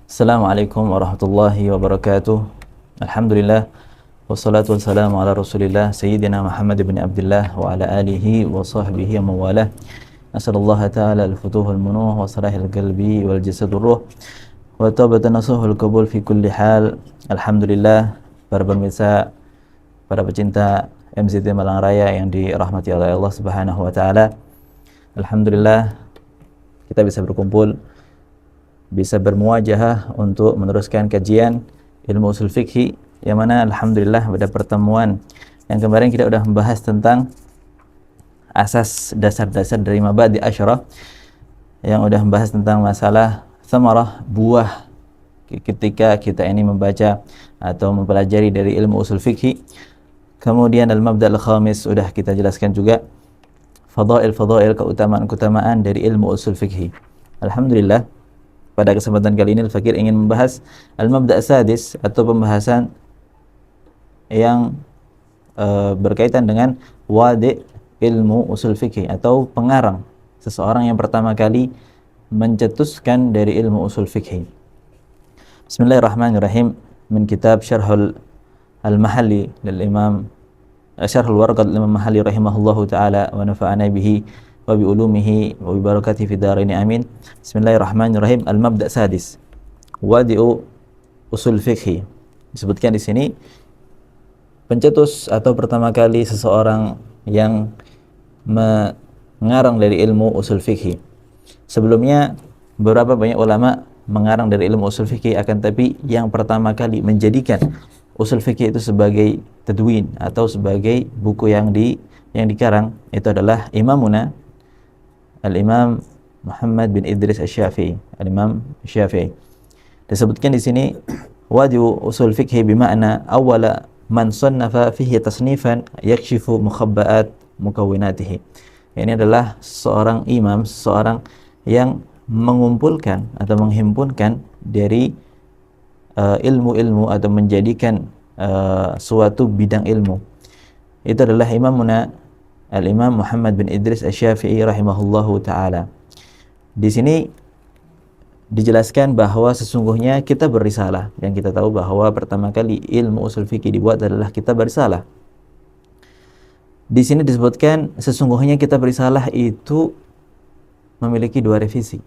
Assalamualaikum warahmatullahi wabarakatuh. Alhamdulillah wassalatu wassalamu ala Rasulillah Sayyidina Muhammad bin Abdullah wa ala alihi wa sahbihi wa mawalah. Nasallallahu ta'ala al-futuhul munuh wa salahil qalbi wal jasadur ruh wa taubatan nasuhul qabul fi kulli hal. Alhamdulillah, para pemirsa, para pecinta MZT Malang Raya yang dirahmati oleh Allah Subhanahu wa taala. Alhamdulillah kita bisa berkumpul, bisa bermuajahah untuk meneruskan kajian ilmu usul fikhi, yang mana alhamdulillah pada pertemuan yang kemarin kita sudah membahas tentang asas dasar-dasar dari mabadi asyarah, yang sudah membahas tentang masalah thamarah, buah ketika kita ini membaca atau mempelajari dari ilmu usul fikhi. Kemudian al-mabda' al-khamis sudah kita jelaskan juga, fadail, keutamaan-keutamaan dari ilmu usul fikhi. Alhamdulillah, pada kesempatan kali ini Al-Fakir ingin membahas al-mabda' sadis, atau pembahasan yang berkaitan dengan wadi' ilmu usul fikih, atau pengarang, seseorang yang pertama kali mencetuskan dari ilmu usul fikih. Bismillahirrahmanirrahim. Min kitab Syarhul Al-Mahalli lil Imam Syarhul Warqad Imam Mahalli rahimahullahu taala wa nafa'ana bihi wa bi ulumihi wa bi barakatihi fid dharain amin. Bismillahirrahmanirrahim. Al-mabda' sadis, wadi'u usul fikhi. Disebutkan di sini pencetus atau pertama kali seseorang yang mengarang dari ilmu usul fikhi. Sebelumnya beberapa banyak ulama mengarang dari ilmu usul fikhi, akan tapi yang pertama kali menjadikan usul fikih itu sebagai tadwin atau sebagai buku yang dikarang itu adalah Imamuna Al-Imam Muhammad bin Idris Asy-Syafi'i, Al-Imam Syafi'i. Disebutkan di sini wadi'u usul fikhi bima'na awwala man sannafa fihi tasnifan yakshifu mukhabba'at mukawwinatihi. Ini adalah seorang imam, seorang yang mengumpulkan atau menghimpunkan dari ilmu-ilmu atau menjadikan suatu bidang ilmu. Itu adalah Imamuna Al-Imam Muhammad bin Idris Asy-Syafi'i rahimahullahu taala. Di sini dijelaskan bahwa sesungguhnya kitab Risalah, yang kita tahu bahwa pertama kali ilmu usul fikih dibuat adalah kitab Risalah. Di sini disebutkan sesungguhnya kitab Risalah itu memiliki dua revisi.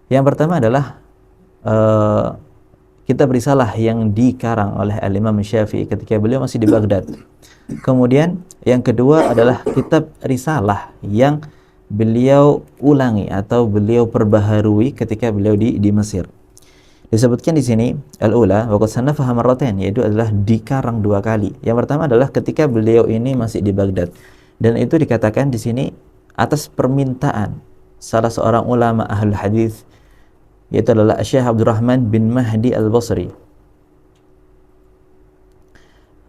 Yang pertama adalah kitab Risalah yang dikarang oleh Al-Imam Syafi'i ketika beliau masih di Baghdad. Kemudian yang kedua adalah kitab Risalah yang beliau ulangi atau beliau perbaharui ketika beliau di Mesir. Disebutkan di sini al-ula wa qad sannafaha marratain, yaitu adalah dikarang dua kali. Yang pertama adalah ketika beliau ini masih di Baghdad, dan itu dikatakan di sini atas permintaan salah seorang ulama ahlul hadis, yaitu adalah Syekh Abdurrahman bin Mahdi Al-Basri,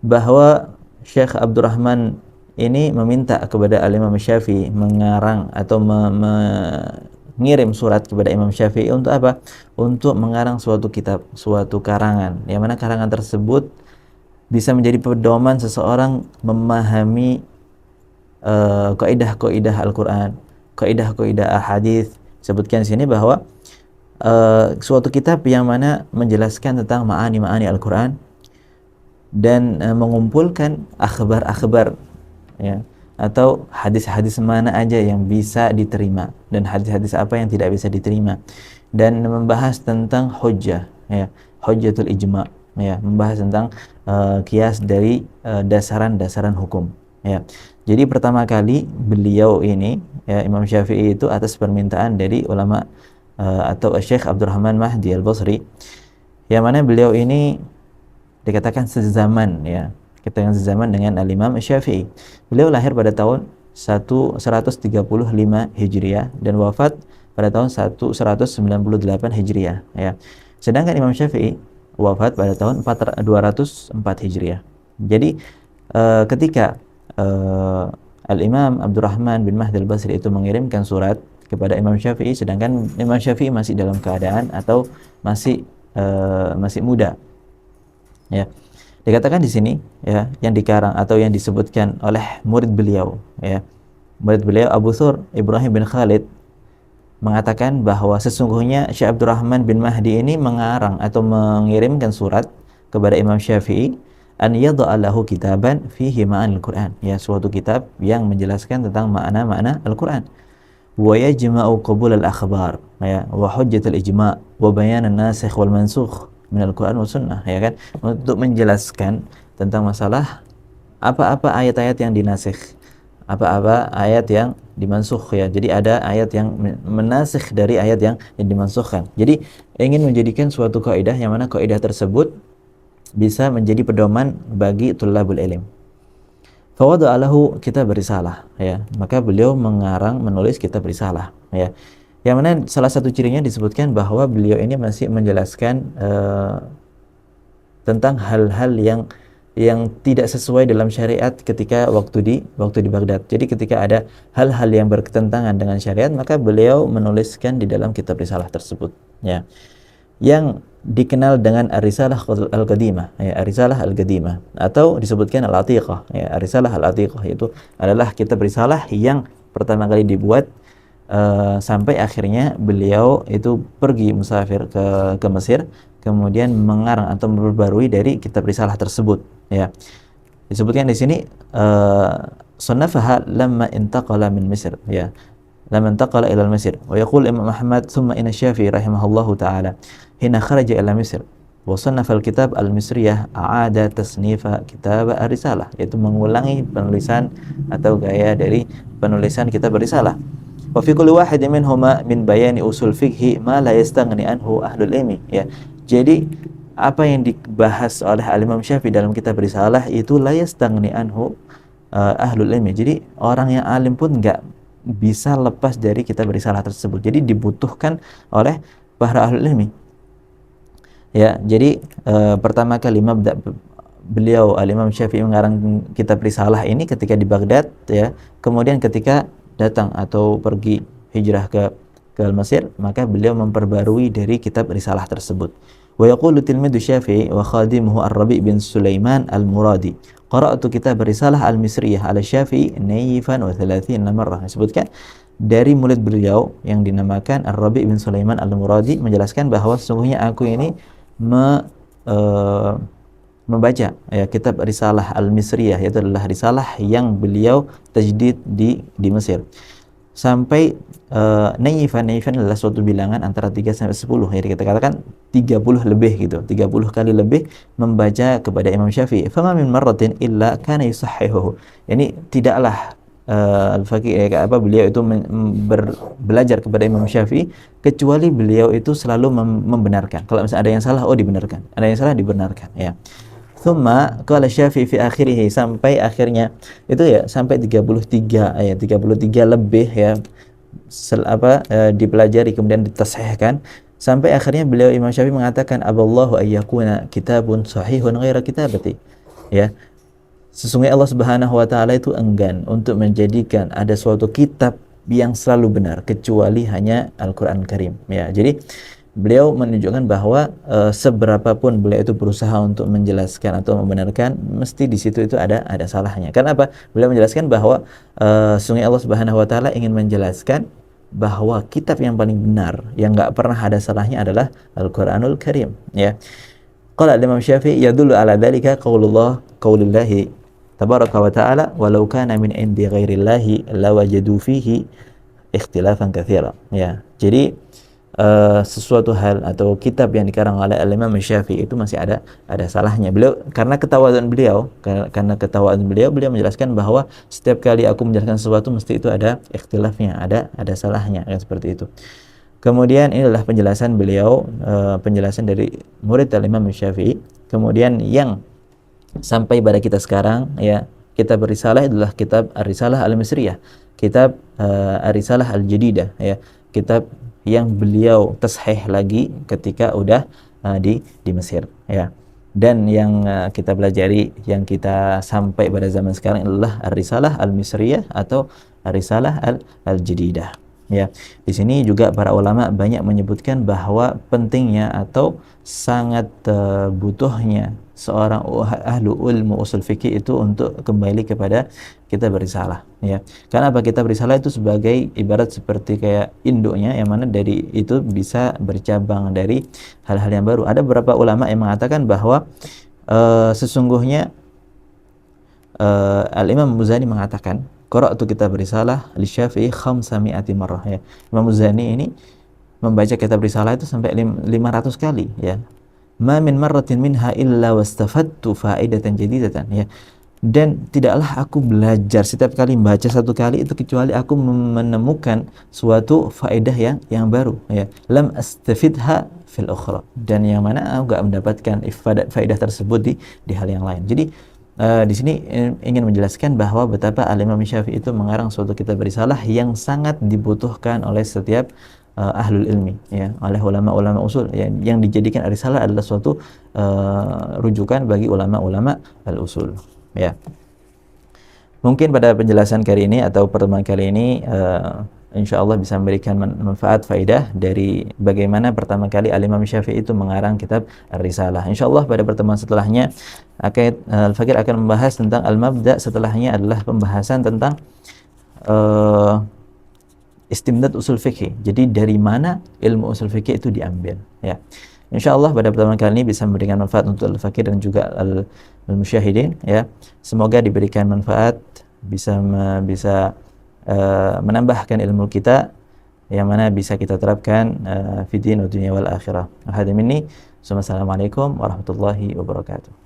bahwa Syekh Abdurrahman ini meminta kepada Al-Imam Syafi'i mengarang atau mengirim surat kepada Imam Syafi'i untuk apa? Untuk mengarang suatu kitab, suatu karangan, yang mana karangan tersebut bisa menjadi pedoman seseorang memahami kaidah-kaidah Al-Quran, kaidah-kaidah Al-Hadis. Sebutkan di sini bahwa suatu kitab yang mana menjelaskan tentang ma'ani-ma'ani Al-Quran dan mengumpulkan akhbar-akhbar, ya, atau hadis-hadis mana aja yang bisa diterima dan hadis-hadis apa yang tidak bisa diterima, dan membahas tentang hujjah, ya, hujjatul ijma', ya, membahas tentang kias dari dasaran-dasaran hukum, ya. Jadi pertama kali beliau ini, ya, Imam Syafi'i itu atas permintaan dari ulama atau Syekh Abdurrahman Mahdi Al-Basri, yang mana beliau ini dikatakan sezaman, ya, kita yang sezaman dengan Al-Imam Syafi'i. Beliau lahir pada tahun 135 Hijriah dan wafat pada tahun 198 Hijriah, ya. Sedangkan Imam Syafi'i wafat pada tahun 204 Hijriah. Jadi ketika Al-Imam Abdurrahman bin Mahdi Al-Basri itu mengirimkan surat kepada Imam Syafi'i, sedangkan Imam Syafi'i masih dalam keadaan atau masih muda, ya. Dikatakan di sini, ya, yang dikarang atau yang disebutkan oleh murid beliau, ya, murid beliau Abu Thur Ibrahim bin Khalid mengatakan bahwa sesungguhnya Syekh Abdurrahman bin Mahdi ini mengarang atau mengirimkan surat kepada Imam Syafi'i an yadha'a lahu kitaban fihi ma'anil Qur'an, ya, suatu kitab yang menjelaskan tentang makna-makna Al-Qur'an, wa yajma'u qabul al-akhbar, ya, wa hujjat al-ijma' wa bayan an-nasikh wal mansukh min al-Qur'an wa sunnah, ya kan, untuk menjelaskan tentang masalah apa-apa ayat-ayat yang dinasikh, apa-apa ayat yang dimansukh, ya. Jadi ada ayat yang menasikh dari ayat yang dimansukhkan. Jadi ingin menjadikan suatu kaidah yang mana kaidah tersebut bisa menjadi pedoman bagi tulabul ilm. Fawadha'a lahu kitab risalah, ya. Maka beliau menulis kitab risalah, ya. Yang mana salah satu cirinya disebutkan bahwa beliau ini masih menjelaskan tentang hal-hal yang tidak sesuai dalam syariat ketika waktu di Baghdad. Jadi ketika ada hal-hal yang bertentangan dengan syariat, maka beliau menuliskan di dalam kitab risalah tersebut, ya, yang dikenal dengan Ar-Risalah Al-Qadimah, ya, Ar-Risalah Al-Qadimah, atau disebutkan Al-Atiqah, ya, Ar-Risalah Al-Atiqah, itu adalah kitab risalah yang pertama kali dibuat sampai akhirnya beliau itu pergi musafir ke Mesir, kemudian mengarang atau memperbarui dari kitab risalah tersebut, ya. Disebutkan di sini sannafaha lamma intaqala min Misr, ya, lamma intaqala ila Mesir. Wa yaqul Imam Ahmad thumma inna Syafi'i rahimahullahu taala hina kharaja ila Misr wa sannafa al-kitab al-Misriyah a'ada tasnifa kitab ar-risalah, yaitu mengulangi penulisan atau gaya dari penulisan kitab risalah. Wa fi kulli wahidin minhuma min bayani usul fiqhi ma la yastaghni anhu ahlul ilmi, ya. Jadi apa yang dibahas oleh Al-Imam Syafi'i dalam kitab risalah itu la yastaghni anhu ahlul ilmi. Jadi orang yang alim pun enggak bisa lepas dari kitab risalah tersebut. Jadi dibutuhkan oleh para ahlul ilmi, ya. Jadi pertama kali beliau Al-Imam Syafi'i mengarang kitab risalah ini ketika di Baghdad, ya. Kemudian ketika datang atau pergi hijrah ke Mesir, maka beliau memperbarui dari kitab risalah tersebut. Wa yaqulu tilmidu Syafi'i wa khadimuhu Ar-Rabi' bin Sulaiman Al-Muradi qara'tu kitab risalah al-Misriyah ala Syafi'i nayifan wa 30 marrah. Disebutkan dari murid beliau yang dinamakan Ar-Rabi' bin Sulaiman Al-Muradi menjelaskan bahwa sesungguhnya aku ini membaca, ya, kitab risalah al-Misriyah, yaitu adalah risalah yang beliau tajdid di Mesir, sampai nayifan adalah suatu bilangan antara 3 sampai 10, jadi kita katakan 30 lebih gitu, 30 kali lebih membaca kepada Imam Syafi'i. Fama min marratin illa kana yusahhihuhu, yani tidaklah al-faqih, beliau itu belajar kepada Imam Syafi'i kecuali beliau itu selalu membenarkan. Kalau misalnya ada yang salah, dibenarkan, ada yang salah dibenarkan, ya. Thumma qala Syafi'i fi akhirih, sampai akhirnya itu, ya, sampai 33 ayat, 33 lebih, ya, dipelajari kemudian ditashihkan sampai akhirnya beliau Imam Syafi'i mengatakan aballahu ayyakuna kitabun sahihun ghaira kitabati, ya. Sesungguhnya Allah Subhanahu wa taala itu enggan untuk menjadikan ada suatu kitab yang selalu benar kecuali hanya Al-Qur'an Karim, ya. Jadi beliau menunjukkan bahwa seberapapun beliau itu berusaha untuk menjelaskan atau membenarkan, mesti di situ itu ada salahnya. Kenapa? Beliau menjelaskan bahwa sesungguhnya Allah Subhanahu wa taala ingin menjelaskan bahwa kitab yang paling benar yang enggak pernah ada salahnya adalah Al-Qur'anul Karim, ya. Qala Imam Syafi'i yadullu ala dzalika qaulullahi tabaraka wa ta'ala walau kana min indi ghairillahi lawajadu fihi ikhtilafan katsira, ya. Jadi sesuatu hal atau kitab yang dikarang oleh Imam Syafi'i itu masih ada salahnya. Beliau karena ketawadhuan beliau menjelaskan bahwa setiap kali aku menjelaskan sesuatu mesti itu ada ikhtilafnya, ada salahnya, ya, seperti itu. Kemudian inilah penjelasan beliau, penjelasan dari murid Imam Syafi'i. Kemudian yang sampai pada kita sekarang, ya, kitab risalah adalah kitab Ar-Risalah Al-Misriyah, kitab Ar-Risalah Al-Jadidah, ya, kitab yang beliau tashih lagi ketika udah di Mesir, ya. Dan yang kita pelajari, yang kita sampai pada zaman sekarang adalah Ar-Risalah Al-Misriyah atau Ar-Risalah Al-Jadidah, ya. Di sini juga para ulama banyak menyebutkan bahwa pentingnya atau sangat butuhnya seorang ahlu ilmu usul fikih itu untuk kembali kepada kitab risalah, ya. Karena apa? Kitab risalah itu sebagai ibarat seperti kayak induknya, yang mana dari itu bisa bercabang dari hal-hal yang baru. Ada beberapa ulama yang mengatakan bahwa sesungguhnya Al-Imam Muzani mengatakan, qara'tu kitab risalah li Syafi'i 500 marrah, ya. Imam Muzani ini membaca kitab risalah itu sampai 500 kali, ya. Ma min marratin minha illa wastafattu faidatan jadidatan, ya. Dan tidaklah aku belajar setiap kali membaca satu kali itu kecuali aku menemukan suatu faedah yang baru, ya. Lam astafidha fil ukhra, dan yang mana aku enggak mendapatkan faedah tersebut di hal yang lain. Jadi di sini ingin menjelaskan bahwa betapa Al-Imam Syafi'i itu mengarang suatu kitab risalah yang sangat dibutuhkan oleh setiap ahlul ilmi, ya, oleh ulama-ulama usul, ya, yang dijadikan risalah adalah suatu rujukan bagi ulama-ulama al-usul, ya. Mungkin pada penjelasan kali ini atau pertemuan kali ini insya Allah bisa memberikan manfaat faidah dari bagaimana pertama kali Al-Imam Syafi'i itu mengarang kitab Ar-Risalah. Insya Allah pada pertemuan setelahnya Al-Fakir akan membahas tentang Al-Mabda, setelahnya adalah pembahasan tentang istimdad usul fikih. Jadi dari mana ilmu usul fikih itu diambil, ya. Insyaallah pada pertemuan kali ini bisa memberikan manfaat untuk Al-Fakir dan juga al-musyahidin, ya. Semoga diberikan manfaat, bisa menambahkan ilmu kita yang mana bisa kita terapkan fi din wa dunya wal akhirah. Assalamualaikum warahmatullahi wabarakatuh.